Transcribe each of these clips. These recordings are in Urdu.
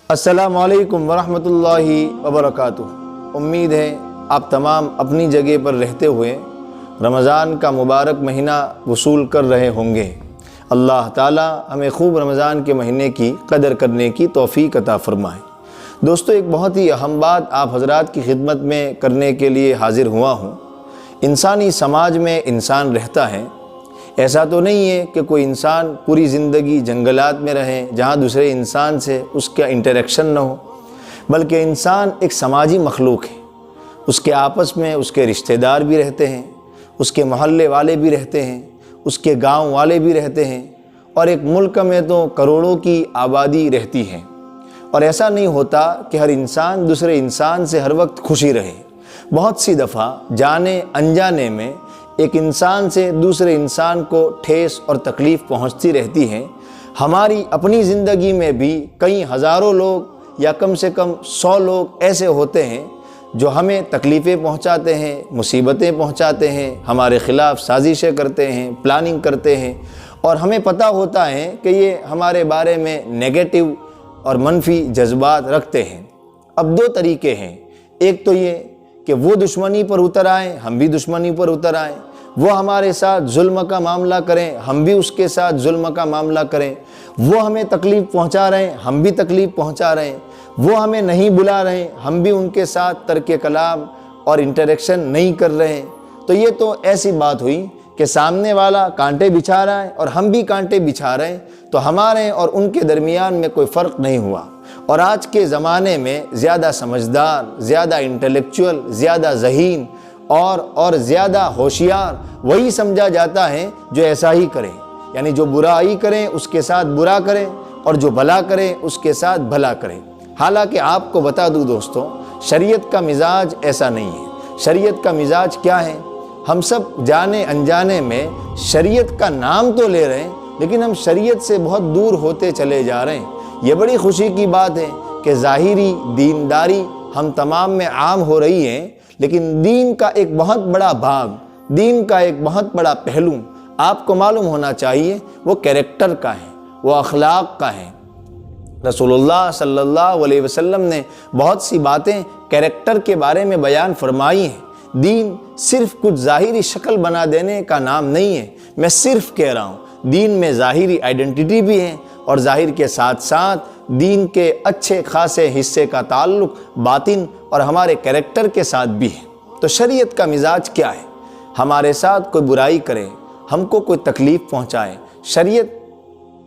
السلام علیکم ورحمۃ اللہ وبرکاتہ۔ امید ہے آپ تمام اپنی جگہ پر رہتے ہوئے رمضان کا مبارک مہینہ وصول کر رہے ہوں گے۔ اللہ تعالی ہمیں خوب رمضان کے مہینے کی قدر کرنے کی توفیق عطا فرمائے۔ دوستو، ایک بہت ہی اہم بات آپ حضرات کی خدمت میں کرنے کے لیے حاضر ہوا ہوں۔ انسانی سماج میں انسان رہتا ہے، ایسا تو نہیں ہے کہ کوئی انسان پوری زندگی جنگلات میں رہے جہاں دوسرے انسان سے اس کا انٹریکشن نہ ہو، بلکہ انسان ایک سماجی مخلوق ہے۔ اس کے آپس میں اس کے رشتہ دار بھی رہتے ہیں، اس کے محلے والے بھی رہتے ہیں، اس کے گاؤں والے بھی رہتے ہیں، اور ایک ملک میں تو کروڑوں کی آبادی رہتی ہے۔ اور ایسا نہیں ہوتا کہ ہر انسان دوسرے انسان سے ہر وقت خوشی رہے۔ بہت سی دفعہ جانے انجانے میں ایک انسان سے دوسرے انسان کو ٹھیس اور تکلیف پہنچتی رہتی ہے۔ ہماری اپنی زندگی میں بھی کئی ہزاروں لوگ یا کم سے کم 100 لوگ ایسے ہوتے ہیں جو ہمیں تکلیفیں پہنچاتے ہیں، مصیبتیں پہنچاتے ہیں، ہمارے خلاف سازشیں کرتے ہیں، پلاننگ کرتے ہیں، اور ہمیں پتہ ہوتا ہے کہ یہ ہمارے بارے میں نیگیٹو اور منفی جذبات رکھتے ہیں۔ اب دو طریقے ہیں، ایک تو یہ کہ وہ دشمنی پر اتر آئیں، ہم بھی دشمنی پر اتر آئیں، وہ ہمارے ساتھ ظلم کا معاملہ کریں، ہم بھی اس کے ساتھ ظلم کا معاملہ کریں، وہ ہمیں تکلیف پہنچا رہے ہیں، ہم بھی تکلیف پہنچا رہے ہیں، وہ ہمیں نہیں بلا رہے ہیں، ہم بھی ان کے ساتھ ترک کلام اور انٹریکشن نہیں کر رہے ہیں۔ تو یہ تو ایسی بات ہوئی کہ سامنے والا کانٹے بچھا رہا ہے اور ہم بھی کانٹے بچھا رہے ہیں، تو ہمارے اور ان کے درمیان میں کوئی فرق نہیں ہوا۔ اور آج کے زمانے میں زیادہ سمجھدار، زیادہ انٹلیکچوئل، زیادہ ذہین اور زیادہ ہوشیار وہی سمجھا جاتا ہے جو ایسا ہی کرے، یعنی جو برائی کریں اس کے ساتھ برا کریں اور جو بھلا کریں اس کے ساتھ بھلا کریں۔ حالانکہ آپ کو بتا دوں دوستو، شریعت کا مزاج ایسا نہیں ہے۔ شریعت کا مزاج کیا ہے؟ ہم سب جانے انجانے میں شریعت کا نام تو لے رہے ہیں، لیکن ہم شریعت سے بہت دور ہوتے چلے جا رہے ہیں۔ یہ بڑی خوشی کی بات ہے کہ ظاہری دینداری ہم تمام میں عام ہو رہی ہے، لیکن دین کا ایک بہت بڑا بھاگ، دین کا ایک بہت بڑا پہلو آپ کو معلوم ہونا چاہیے، وہ کیریکٹر کا ہے، وہ اخلاق کا ہے۔ رسول اللہ صلی اللہ علیہ وسلم نے بہت سی باتیں کیریکٹر کے بارے میں بیان فرمائی ہیں۔ دین صرف کچھ ظاہری شکل بنا دینے کا نام نہیں ہے، میں صرف کہہ رہا ہوں دین میں ظاہری آئیڈینٹی بھی ہے، اور ظاہر کے ساتھ ساتھ دین کے اچھے خاصے حصے کا تعلق باطن اور ہمارے کیریکٹر کے ساتھ بھی ہے۔ تو شریعت کا مزاج کیا ہے؟ ہمارے ساتھ کوئی برائی کرے، ہم کو کوئی تکلیف پہنچائے، شریعت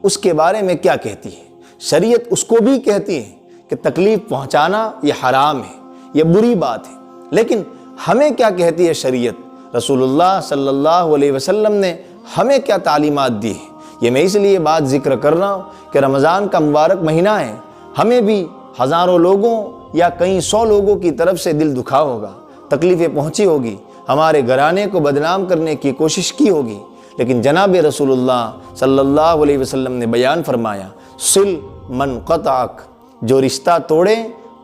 اس کے بارے میں کیا کہتی ہے؟ شریعت اس کو بھی کہتی ہے کہ تکلیف پہنچانا یہ حرام ہے، یہ بری بات ہے، لیکن ہمیں کیا کہتی ہے شریعت؟ رسول اللہ صلی اللہ علیہ وسلم نے ہمیں کیا تعلیمات دی ہے؟ یہ میں اس لیے بات ذکر کر رہا ہوں کہ رمضان کا مبارک مہینہ ہے، ہمیں بھی ہزاروں لوگوں یا کئی 100 لوگوں کی طرف سے دل دکھا ہوگا، تکلیفیں پہنچی ہوگی، ہمارے گھرانے کو بدنام کرنے کی کوشش کی ہوگی، لیکن جناب رسول اللہ صلی اللہ علیہ وسلم نے بیان فرمایا، صل من قطعک، جو رشتہ توڑے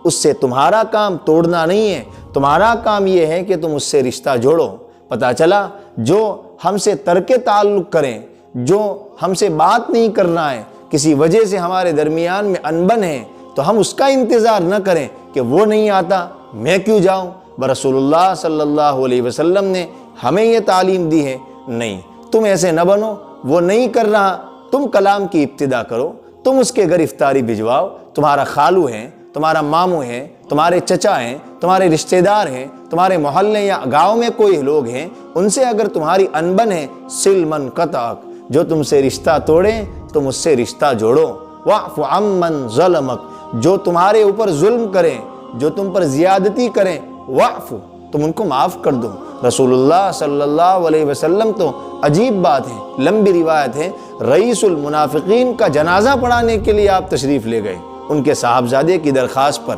اس سے تمہارا کام توڑنا نہیں ہے، تمہارا کام یہ ہے کہ تم اس سے رشتہ جوڑو۔ پتہ چلا جو ہم سے ترک تعلق کریں، جو ہم سے بات نہیں کرنا ہے، کسی وجہ سے ہمارے درمیان میں انبن ہے، تو ہم اس کا انتظار نہ کریں کہ وہ نہیں آتا میں کیوں جاؤں۔ رسول اللہ صلی اللہ علیہ وسلم نے ہمیں یہ تعلیم دی ہے، نہیں تم ایسے نہ بنو، وہ نہیں کر رہا، تم کلام کی ابتدا کرو، تم اس کے گھر افطاری بھجواؤ، تمہارا خالو ہے، تمہارا ماموں ہے، تمہارے چچا ہیں، تمہارے رشتہ دار ہیں، تمہارے محلے یا گاؤں میں کوئی لوگ ہیں، ان سے اگر تمہاری انبن ہے، صل من قطعک، جو تم سے رشتہ توڑیں تم اس سے رشتہ جوڑو۔ واعف عمن ظلمک، جو تمہارے اوپر ظلم کریں، جو تم پر زیادتی کریں، واعف، تم ان کو معاف کر دو۔ رسول اللہ صلی اللہ علیہ وسلم تو عجیب بات ہے، لمبی روایت ہے، رئیس المنافقین کا جنازہ پڑھانے کے لیے آپ تشریف لے گئے ان کے صاحبزادے کی درخواست پر۔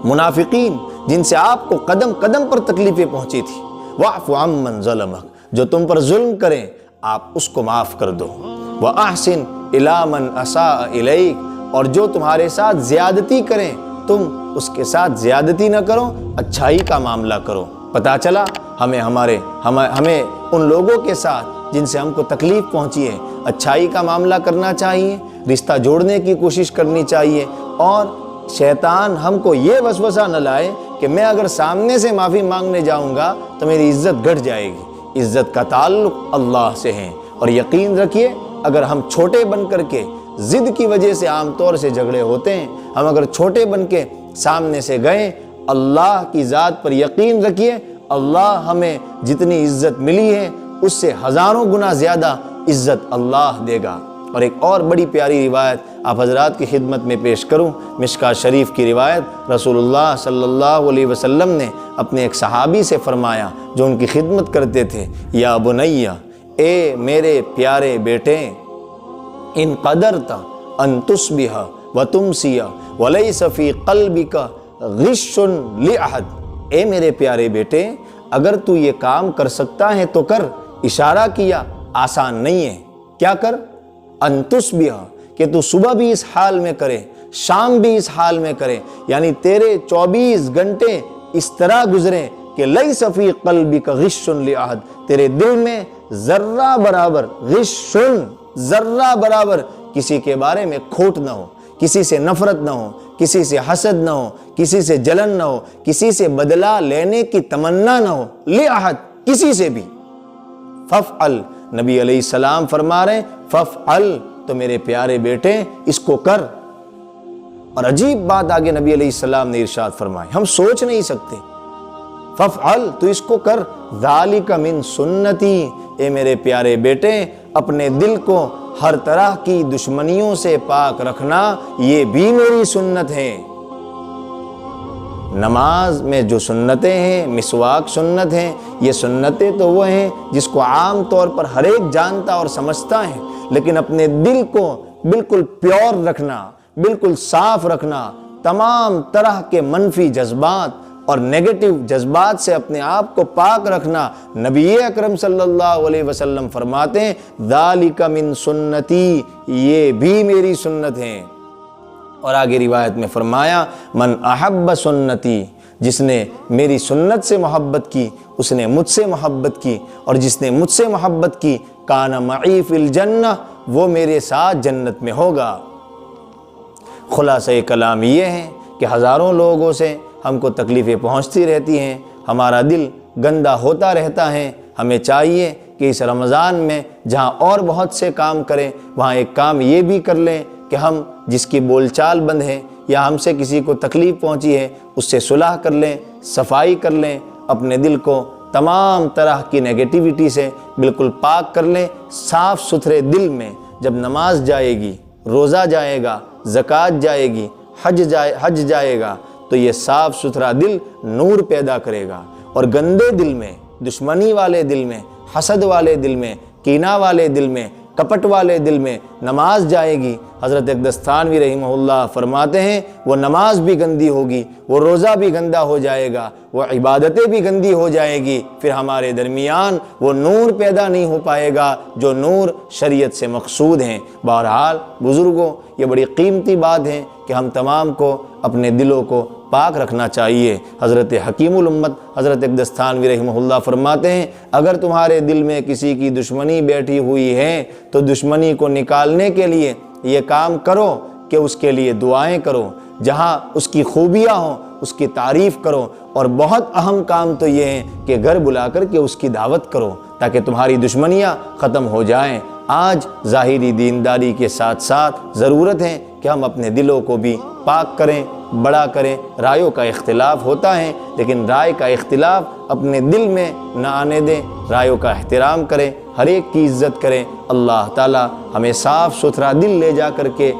منافقین جن سے آپ کو قدم قدم پر تکلیفیں پہنچی تھی، واعف عمن ظلمک، جو تم پر ظلم کریں آپ اس کو معاف کر دو۔ وَأَحْسِنْ إِلَىٰ مَنْ أَسَاءَ إِلَيْكَ، اور جو تمہارے ساتھ زیادتی کریں تم اس کے ساتھ زیادتی نہ کرو، اچھائی کا معاملہ کرو۔ پتہ چلا ہمیں ان لوگوں کے ساتھ جن سے ہم کو تکلیف پہنچی ہے اچھائی کا معاملہ کرنا چاہیے، رشتہ جوڑنے کی کوشش کرنی چاہیے، اور شیطان ہم کو یہ وسوسہ نہ لائے کہ میں اگر سامنے سے معافی مانگنے جاؤں گا تو میری عزت گھٹ جائے گی۔ عزت کا تعلق اللہ سے ہے، اور یقین رکھیے اگر ہم چھوٹے بن کر کے ضد کی وجہ سے عام طور سے جھگڑے ہوتے ہیں، ہم اگر چھوٹے بن کے سامنے سے گئے، اللہ کی ذات پر یقین رکھیے اللہ ہمیں جتنی عزت ملی ہے اس سے ہزاروں گنا زیادہ عزت اللہ دے گا۔ اور ایک اور بڑی پیاری روایت آپ حضرات کی خدمت میں پیش کروں، مشکوٰۃ شریف کی روایت۔ رسول اللہ صلی اللہ علیہ وسلم نے اپنے ایک صحابی سے فرمایا جو ان کی خدمت کرتے تھے، یا بنیہ، اے میرے پیارے بیٹے، ان قدرت ان تصبح وتمسی ولیس فی قلبک غش لأحد، اے میرے پیارے بیٹے اگر تو یہ کام کر سکتا ہے تو کر۔ اشارہ کیا، آسان نہیں ہے، کیا کر؟ ان تصبح، کہ تو صبح بھی اس حال میں کرے، شام بھی اس حال میں کرے، یعنی تیرے 24 گھنٹے اس طرح گزریں کہ لیس فی قلبک غش لأحد، تیرے دل میں ذرہ برابر غش، ذرہ برابر کسی کے بارے میں کھوٹ نہ ہو، کسی سے نفرت نہ ہو، کسی سے حسد نہ ہو، کسی سے جلن نہ ہو، کسی سے بدلہ لینے کی تمنا نہ ہو، لأحد، کسی سے بھی۔ فافعل، نبی علیہ السلام فرما رہے ہیں فافعل، تو میرے پیارے بیٹے اس کو کر۔ اور عجیب بات آگے نبی علیہ السلام نے ارشاد فرمائی، ہم سوچ نہیں سکتے، فافعل، تو اس کو کر، ذالک من سنتی، اے میرے پیارے بیٹے اپنے دل کو ہر طرح کی دشمنیوں سے پاک رکھنا یہ بھی میری سنت ہے۔ نماز میں جو سنتیں ہیں، مسواک سنت ہیں، یہ سنتیں تو وہ ہیں جس کو عام طور پر ہر ایک جانتا اور سمجھتا ہے، لیکن اپنے دل کو بالکل پیور رکھنا، بالکل صاف رکھنا، تمام طرح کے منفی جذبات اور نیگیٹو جذبات سے اپنے آپ کو پاک رکھنا، نبی اکرم صلی اللہ علیہ وسلم فرماتے ہیں ذالک من سنتی، یہ بھی میری سنت ہے۔ اور آگے روایت میں فرمایا من احب سنتی، جس نے میری سنت سے محبت کی اس نے مجھ سے محبت کی، اور جس نے مجھ سے محبت کی کان معی فی الجنہ، وہ میرے ساتھ جنت میں ہوگا۔ خلاصہ کلام یہ ہے کہ ہزاروں لوگوں سے ہم کو تکلیفیں پہنچتی رہتی ہیں، ہمارا دل گندا ہوتا رہتا ہے، ہمیں چاہیے کہ اس رمضان میں جہاں اور بہت سے کام کریں وہاں ایک کام یہ بھی کر لیں کہ ہم جس کی بول چال بند ہے یا ہم سے کسی کو تکلیف پہنچی ہے اس سے صلح کر لیں، صفائی کر لیں، اپنے دل کو تمام طرح کی نیگیٹیوٹی سے بالکل پاک کر لیں۔ صاف ستھرے دل میں جب نماز جائے گی، روزہ جائے گا، زکوٰۃ جائے گی، حج جائے گا، تو یہ صاف ستھرا دل نور پیدا کرے گا، اور گندے دل میں، دشمنی والے دل میں، حسد والے دل میں، کینہ والے دل میں، کپٹ والے دل میں نماز جائے گی، حضرت اقدس تھانوی رحمہ اللہ فرماتے ہیں وہ نماز بھی گندی ہوگی، وہ روزہ بھی گندا ہو جائے گا، وہ عبادتیں بھی گندی ہو جائے گی، پھر ہمارے درمیان وہ نور پیدا نہیں ہو پائے گا جو نور شریعت سے مقصود ہیں۔ بہرحال بزرگوں، یہ بڑی قیمتی بات ہے کہ ہم تمام کو اپنے دلوں کو پاک رکھنا چاہیے۔ حضرت حکیم الامت حضرت اقدس تھانوی رحمہ اللہ فرماتے ہیں اگر تمہارے دل میں کسی کی دشمنی بیٹھی ہوئی ہے تو دشمنی کو نکالنے کے لیے یہ کام کرو کہ اس کے لیے دعائیں کرو، جہاں اس کی خوبیاں ہوں اس کی تعریف کرو، اور بہت اہم کام تو یہ ہے کہ گھر بلا کر کے اس کی دعوت کرو تاکہ تمہاری دشمنیاں ختم ہو جائیں۔ آج ظاہری دینداری کے ساتھ ساتھ ضرورت ہے کہ ہم اپنے دلوں کو بھی پاک کریں، بڑا کریں۔ رائیوں کا اختلاف ہوتا ہے لیکن رائے کا اختلاف اپنے دل میں نہ آنے دیں، رائیوں کا احترام کریں، ہر ایک کی عزت کریں۔ اللہ تعالی ہمیں صاف ستھرا دل لے جا کر کے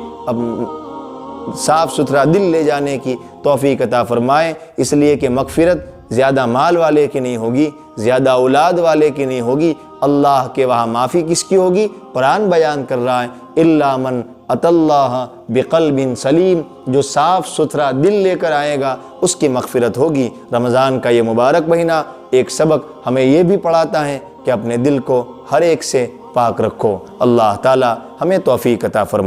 صاف ستھرا دل لے جانے کی توفیق عطا فرمائے، اس لیے کہ مغفرت زیادہ مال والے کی نہیں ہوگی، زیادہ اولاد والے کی نہیں ہوگی، اللہ کے وہاں معافی کس کی ہوگی؟ قرآن بیان کر رہا ہے الا من اتی اللہ بقلب سلیم، جو صاف ستھرا دل لے کر آئے گا اس کی مغفرت ہوگی۔ رمضان کا یہ مبارک مہینہ ایک سبق ہمیں یہ بھی پڑھاتا ہے کہ اپنے دل کو ہر ایک سے پاک رکھو۔ اللہ تعالی ہمیں توفیق عطا فرمائے۔